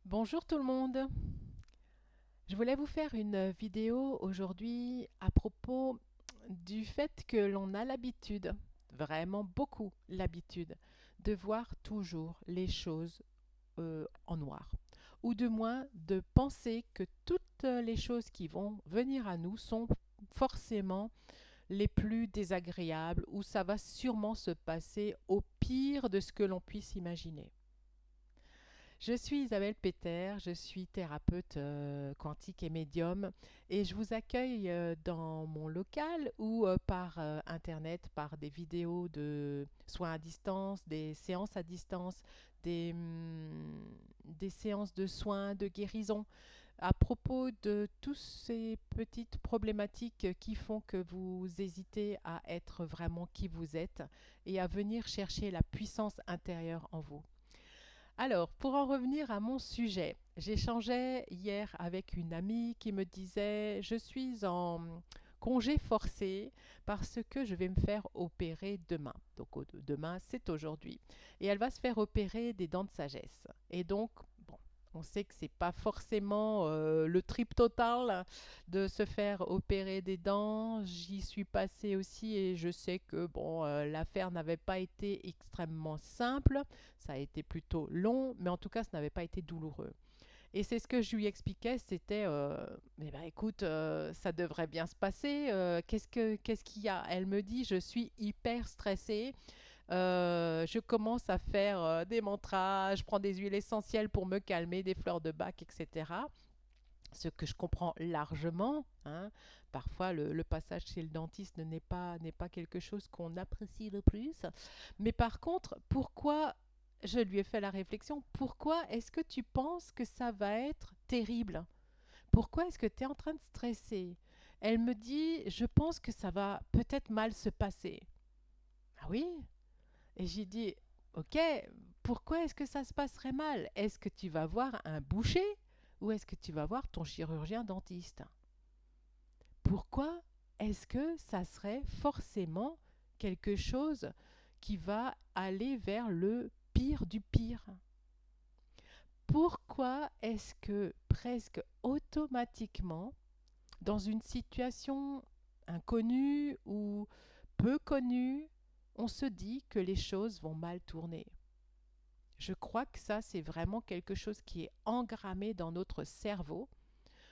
Bonjour tout le monde. Je voulais vous faire une vidéo aujourd'hui à propos du fait que l'on a l'habitude, vraiment beaucoup l'habitude, de voir toujours les choses en noir. Ou du moins de penser que toutes les choses qui vont venir à nous sont forcément les plus désagréables ou ça va sûrement se passer au pire de ce que l'on puisse imaginer. Je suis Isabelle Peter, je suis thérapeute quantique et médium et je vous accueille dans mon local ou par internet, par des vidéos de soins à distance, des séances à distance, des séances de soins, de guérison, à propos de toutes ces petites problématiques qui font que vous hésitez à être vraiment qui vous êtes et à venir chercher la puissance intérieure en vous. Alors, pour en revenir à mon sujet, j'échangeais hier avec une amie qui me disait, je suis en congé forcé parce que je vais me faire opérer demain. Donc demain, c'est aujourd'hui. Et elle va se faire opérer des dents de sagesse. Et donc, bon, on sait que c'est pas forcément le trip total de se faire opérer des dents. J'y suis passée aussi et je sais que bon, l'affaire n'avait pas été extrêmement simple. Ça a été plutôt long, mais en tout cas, ça n'avait pas été douloureux. Et c'est ce que je lui expliquais, c'était, eh ben, écoute, ça devrait bien se passer. Qu'est-ce qu'il y a? Elle me dit, je suis hyper stressée. Je commence à faire des mantras, je prends des huiles essentielles pour me calmer, des fleurs de bac, etc. Ce que je comprends largement, hein. Parfois, le passage chez le dentiste n'est pas quelque chose qu'on apprécie le plus. Mais par contre, pourquoi, je lui ai fait la réflexion, pourquoi est-ce que tu penses que ça va être terrible? Pourquoi est-ce que tu es en train de stresser? Elle me dit, je pense que ça va peut-être mal se passer. Ah oui? Et j'ai dit, ok, pourquoi est-ce que ça se passerait mal? Est-ce que tu vas voir un boucher ou est-ce que tu vas voir ton chirurgien dentiste? Pourquoi est-ce que ça serait forcément quelque chose qui va aller vers le pire du pire? Pourquoi est-ce que presque automatiquement, dans une situation inconnue ou peu connue, on se dit que les choses vont mal tourner? Je crois que ça, c'est vraiment quelque chose qui est engrammé dans notre cerveau,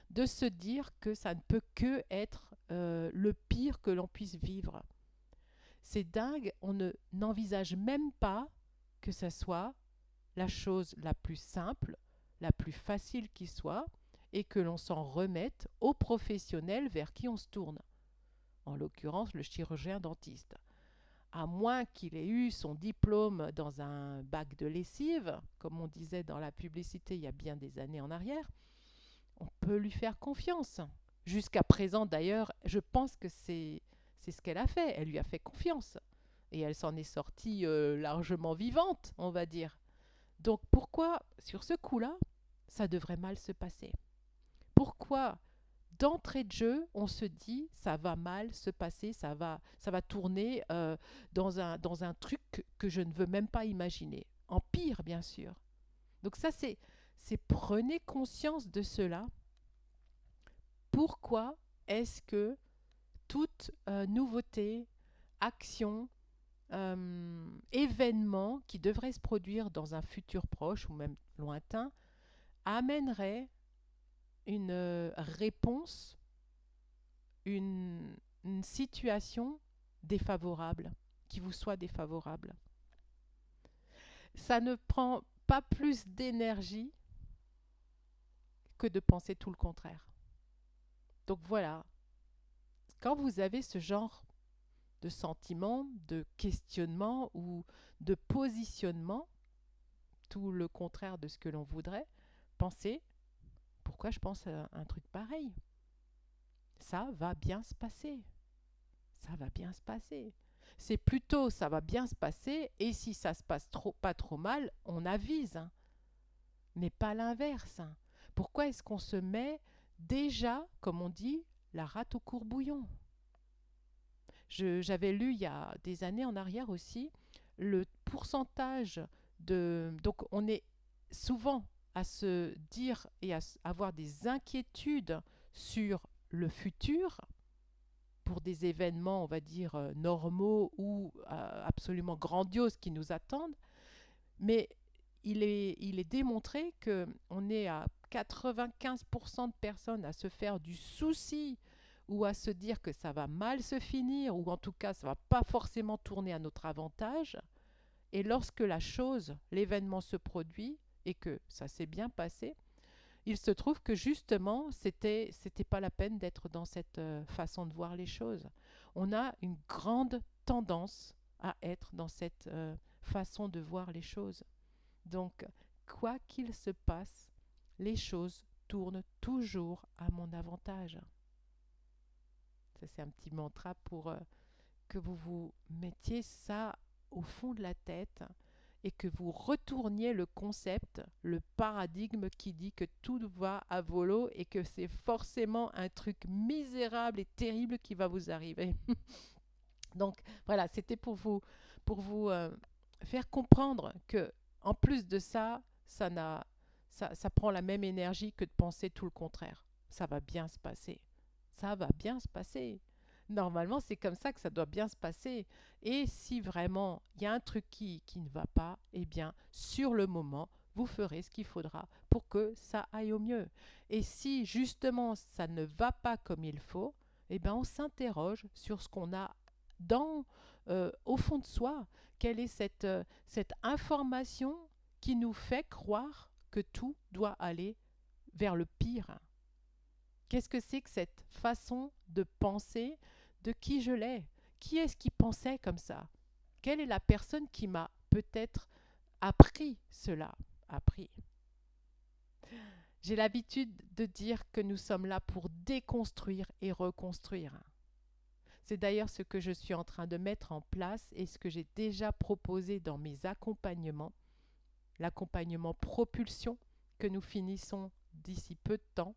de se dire que ça ne peut que être le pire que l'on puisse vivre. C'est dingue, on n'envisage même pas que ça soit la chose la plus simple, la plus facile qui soit, et que l'on s'en remette au professionnel vers qui on se tourne, en l'occurrence le chirurgien dentiste. À moins qu'il ait eu son diplôme dans un bac de lessive, comme on disait dans la publicité il y a bien des années en arrière, on peut lui faire confiance. Jusqu'à présent, d'ailleurs, je pense que c'est ce qu'elle a fait. Elle lui a fait confiance. Et elle s'en est sortie largement vivante, on va dire. Donc pourquoi, sur ce coup-là, ça devrait mal se passer? Pourquoi, d'entrée de jeu, on se dit ça va mal se passer, ça va tourner dans un truc que je ne veux même pas imaginer? En pire, bien sûr. Donc ça, c'est prenez conscience de cela. Pourquoi est-ce que toute nouveauté, action, événement qui devrait se produire dans un futur proche ou même lointain amènerait une réponse, une situation défavorable, qui vous soit défavorable? Ça ne prend pas plus d'énergie que de penser tout le contraire. Donc voilà, quand vous avez ce genre de sentiment, de questionnement ou de positionnement, tout le contraire de ce que l'on voudrait, pensez, pourquoi je pense à un truc pareil? Ça va bien se passer. Ça va bien se passer. C'est plutôt ça va bien se passer et si ça se passe pas trop mal, on avise, hein, mais pas l'inverse, hein. Pourquoi est-ce qu'on se met déjà, comme on dit, la rate au courbouillon? J'avais lu il y a des années en arrière aussi le pourcentage de... Donc on est souvent à se dire et à avoir des inquiétudes sur le futur pour des événements, on va dire, normaux ou absolument grandioses qui nous attendent, mais il est démontré qu'on est à 95% de personnes à se faire du souci ou à se dire que ça va mal se finir, ou en tout cas ça va pas forcément tourner à notre avantage. Et lorsque la chose, l'événement se produit et que ça s'est bien passé, il se trouve que justement, c'était pas la peine d'être dans cette façon de voir les choses. On a une grande tendance à être dans cette façon de voir les choses. Donc, quoi qu'il se passe, les choses tournent toujours à mon avantage. Ça, c'est un petit mantra pour que vous vous mettiez ça au fond de la tête et que vous retourniez le concept, le paradigme qui dit que tout va à volo et que c'est forcément un truc misérable et terrible qui va vous arriver. Donc voilà, c'était pour vous faire comprendre que en plus de ça, ça prend la même énergie que de penser tout le contraire. Ça va bien se passer. Ça va bien se passer. Normalement, c'est comme ça que ça doit bien se passer. Et si vraiment il y a un truc qui ne va pas, eh bien, sur le moment, vous ferez ce qu'il faudra pour que ça aille au mieux. Et si justement ça ne va pas comme il faut, eh bien, on s'interroge sur ce qu'on a dans, au fond de soi. Quelle est cette information qui nous fait croire que tout doit aller vers le pire? Qu'est-ce que c'est que cette façon de penser de qui je l'ai? Qui est-ce qui pensait comme ça? Quelle est la personne qui m'a peut-être appris cela? Appris. J'ai l'habitude de dire que nous sommes là pour déconstruire et reconstruire. C'est d'ailleurs ce que je suis en train de mettre en place et ce que j'ai déjà proposé dans mes accompagnements, l'accompagnement propulsion que nous finissons d'ici peu de temps,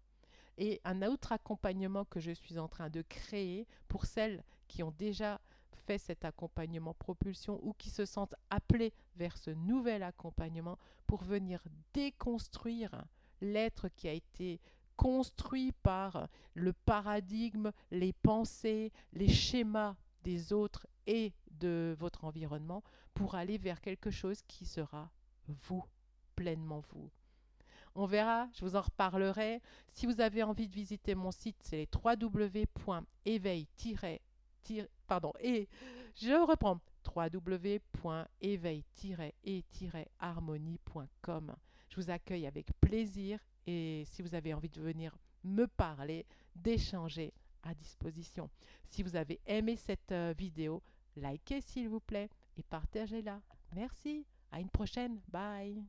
et un autre accompagnement que je suis en train de créer pour celles qui ont déjà fait cet accompagnement propulsion ou qui se sentent appelées vers ce nouvel accompagnement pour venir déconstruire l'être qui a été construit par le paradigme, les pensées, les schémas des autres et de votre environnement pour aller vers quelque chose qui sera vous, pleinement vous. On verra, je vous en reparlerai. Si vous avez envie de visiter mon site, c'est les www.éveil- pardon, et je reprends www.éveil-et-harmonie.com. Je vous accueille avec plaisir et si vous avez envie de venir me parler, d'échanger, à disposition. Si vous avez aimé cette vidéo, likez s'il vous plaît et partagez-la. Merci, à une prochaine, bye.